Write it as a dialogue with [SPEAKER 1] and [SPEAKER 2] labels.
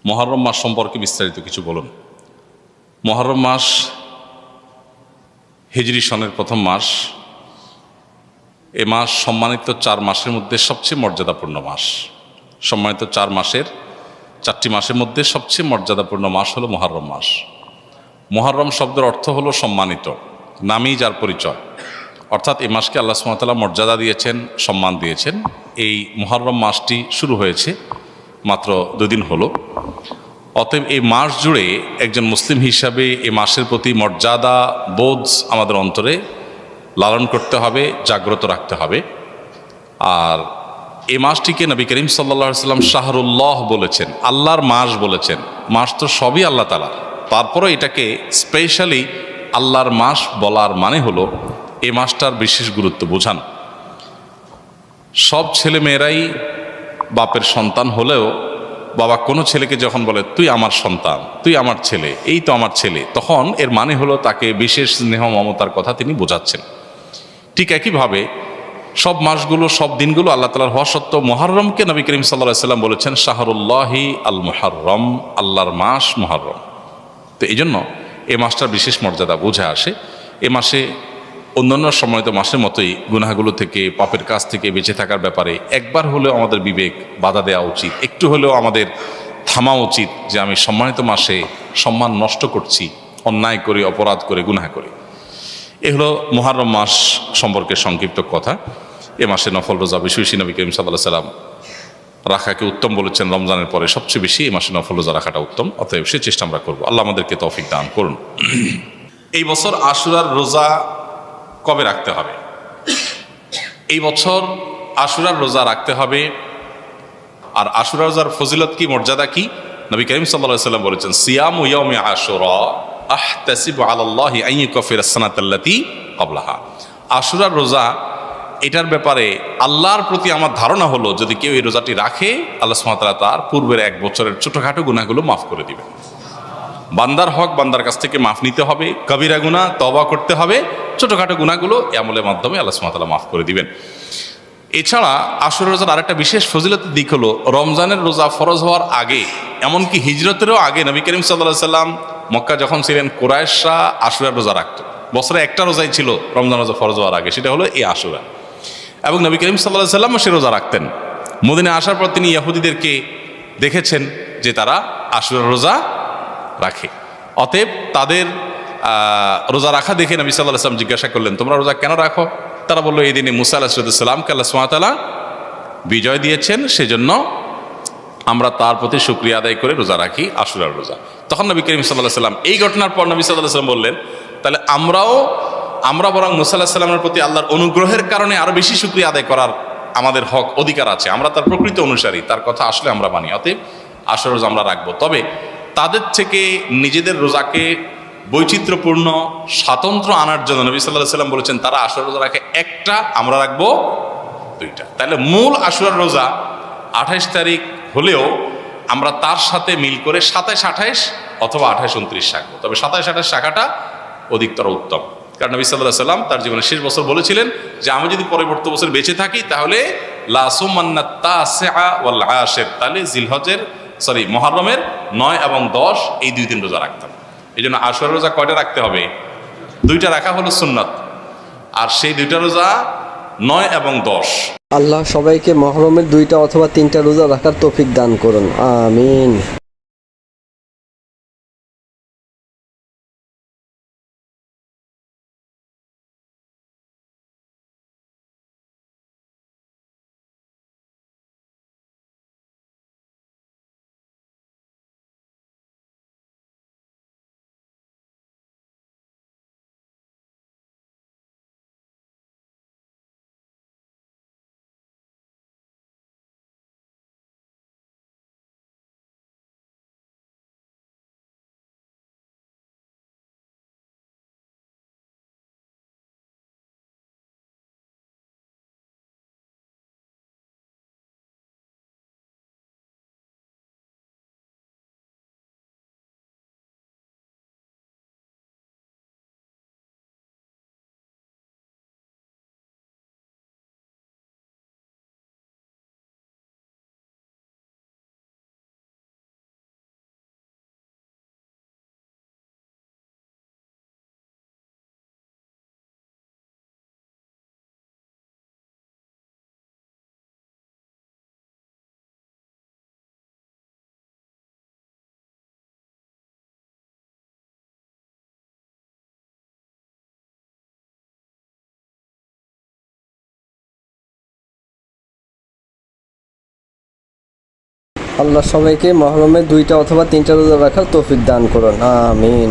[SPEAKER 1] মুহররম মাস সম্পর্কে বিস্তারিত কিছু বলুন। মুহররম মাস হিজরি সনের প্রথম মাস। এ মাস সম্মানিত 4 মাসের মধ্যে সবচেয়ে মর্যাদাপূর্ণ মাস। সম্মানিত 4টি মাসের মধ্যে সবচেয়ে মর্যাদাপূর্ণ মাস হলো মুহররম মাস। মুহররম শব্দের অর্থ হলো সম্মানিত, নামই যার পরিচয়। অর্থাৎ এই মাসকে আল্লাহ সুবহানাহু ওয়া তাআলা মর্যাদা দিয়েছেন, সম্মান দিয়েছেন। এই মুহররম মাসটি শুরু হয়েছে মাত্র 2 দিন হলো। অতএব এই মাস জুড়ে একজন মুসলিম হিসাবে এই মাসের প্রতি মর্যাদা বোধ আমাদের অন্তরে লালন করতে হবে, জাগ্রত রাখতে হবে। আর এই মাসটিকে নবী করিম সাল্লাল্লাহু আলাইহি ওয়াসাল্লাম শাহরুল্লাহ বলেছেন, আল্লাহর মাস বলেছেন। মাস তো সবই আল্লাহ তাআলার, তারপরে এটাকে স্পেশালি আল্লাহর মাস বলার মানে হলো এই মাসটার বিশেষ গুরুত্ব বোঝানো। সব ছেলে মেয়েরাই বাপের সন্তান হলেও বাবা কোনো ছেলেকে যখন বলে তুই আমার সন্তান, তুই আমার ছেলে, এই তো আমার ছেলে, তখন এর মানে হলো তাকে বিশেষ স্নেহ মমতার কথা তিনি বোঝাচ্ছেন। ঠিক একইভাবে সব মাসগুলো, সব দিনগুলো আল্লাহ তাআলার হওয়া সত্ত্বেও মুহররমকে নবী করিম সাল্লাল্লাহু আলাইহি ওয়াসাল্লাম বলেছেন শাহরুল্লাহি আল মুহররম, আল্লাহর মাস মুহররম। তো এই জন্য এই মাসটার বিশেষ মর্যাদা বোঝা আসে। এ মাসে অন্যান্য সম্মানিত মাসের মতোই গুনাহগুলো থেকে, পাপের কাজ থেকে বেঁচে থাকার ব্যাপারে একবার হলেও আমাদের বিবেক বাধা দেওয়া উচিত, একটু হলেও আমাদের থামা উচিত যে আমি সম্মানিত মাসে সম্মান নষ্ট করছি, অন্যায় করে, অপরাধ করে, গুনাহ করে। এ হলো মুহররম মাস সম্পর্কে সংক্ষিপ্ত কথা। এ মাসে নফল রোজা বেশি বেশি নবী করিম সাল্লাল্লাহু আলাইহি ওয়াসাল্লাম রাখাকে উত্তম বলেছেন। রমজানের পরে সবচেয়ে বেশি এই মাসে নফল রোজা রাখাটা উত্তম। অতএব সে চেষ্টা আমরা করবো। আল্লাহ আমাদেরকে তৌফিক দান করুন। এই বছর আশুরার রোজা কবে রাখতে হবে? এই বছর আশুরার রোজা রাখতে হবে। আর আশুরা রোজার ফজিলত কি, মর্যাদা কি? নবী করিম সাল্লাল্লাহু আলাইহি ওয়াসাল্লাম বলেছেন সিয়ামু ইয়াউমি আশুরা আহতাসিবু আলাল্লাহি আন ইউকাফিরা সানাতাল্লাতী ক্বাবলাহা। আশুরার রোজা, এটার ব্যাপারে আল্লাহর প্রতি আমার ধারণা হলো যদি কেউ এই রোজাটি রাখে, আল্লাহ সুবহানাহু ওয়া তাআলা তার পূর্বের 1 বছরের ছোটখাটো গুনাহগুলো মাফ করে দিবেন। বান্দার হক বান্দার কাছ থেকে মাফ নিতে হবে, কবিরা গুনাহ তওবা করতে হবে, ছোটখাটো গুনাহগুলো এই আমলের মাধ্যমে আল্লাহ সুবহানাহু ওয়া তাআলা মাফ করে দিবেন। এছাড়া আশুরা রোজার আরেকটা বিশেষ ফজিলতের দিক হলো রমজানের রোজা ফরজ হওয়ার আগে, এমনকি হিজরতেরও আগে নবী করিম সাল্লাল্লাহু আলাইহি ওয়াসাল্লাম মক্কা যখন ছিলেন, কুরাইশরা আশুরা রোজা রাখত। বছরে একটা রোজাই ছিল রমজান রোজা ফরজ হওয়ার আগে, সেটা হলো এই আশুরা। এবং নবী করিম সাল্লাল্লাহু আলাইহি ওয়াসাল্লাম সে রোজা রাখতেন। মদিনায় আসার পর তিনি ইহুদিদেরকে দেখেছেন যে তারা আশুরা রোজা রাখে। অতএব তাদের রোজা রাখা দেখে নবী সাল্লাল্লাহু আলাইহি ওয়াসাল্লাম জিজ্ঞাসা করলেন, তোমরা রোজা কেন রাখো? তারা বললো, এই দিনে মুসা আলাইহিস সালামকে আল্লাহ সুবহানাহু ওয়া তাআলা বিজয় দিয়েছেন, সেজন্য আমরা তার প্রতি শুকরিয়া আদায় করে রোজা রাখি, আশুরার রোজা। তখন নবী করিম সাল্লাল্লাহু আলাইহি ওয়াসাল্লাম, এই ঘটনার পর নবী সাল্লাল্লাহু আলাইহি ওয়াসাল্লাম বললেন, তাহলে আমরা বরং মুসা আলাইহিস সালামের প্রতি আল্লাহর অনুগ্রহের কারণে আরো বেশি শুকরিয়া আদায় করার আমাদের হক, অধিকার আছে। আমরা তার প্রকৃত অনুসারী, তার কথা আসলে আমরা মানি। অতএব আশুরার রোজা আমরা রাখবো। তবে তাদের থেকে নিজেদের রোজাকে বৈচিত্র্যপূর্ণ, স্বাতন্ত্র্য আনার জন্য নবী সাল্লাল্লাহু আলাইহি ওয়াসাল্লাম বলেছেন তারা আশুরা রোজা রাখে একটা, আমরা রাখবো 2টা। তাহলে মূল আশুরার রোজা 28 তারিখ হলেও আমরা তার সাথে মিল করে 27, 28 অথবা 28, 29 রাখবো। তবে 27, 28 রাখাটা অধিকতর উত্তম। কারণ নবী সাল্লাল্লাহু আলাইহি ওয়াসাল্লাম তার জীবনের শেষ বছর বলেছিলেন যে আমি যদি পরবর্তী বছর বেঁচে থাকি তাহলে লা সুমান্নাত তাসিআ ওয়াল আশির, তাহলে মুহররমের 9 এবং 10 এই 2 দিন রোজা রাখতাম। এই জন্য আশুরা রোজা কয়টা রাখতে হবে? 2টা রাখা হলো সুন্নাত। আর সেই 2টা রোজা 9 এবং 10।
[SPEAKER 2] আল্লাহ সবাইকে মুহররমের 2টা অথবা 3টা রোজা রাখার তৌফিক দান করুন, আমিন। আল্লাহ সবাইকে মহরমের 2টা অথবা 3টা রোজা রাখার তৌফিক দান করুন, আমিন।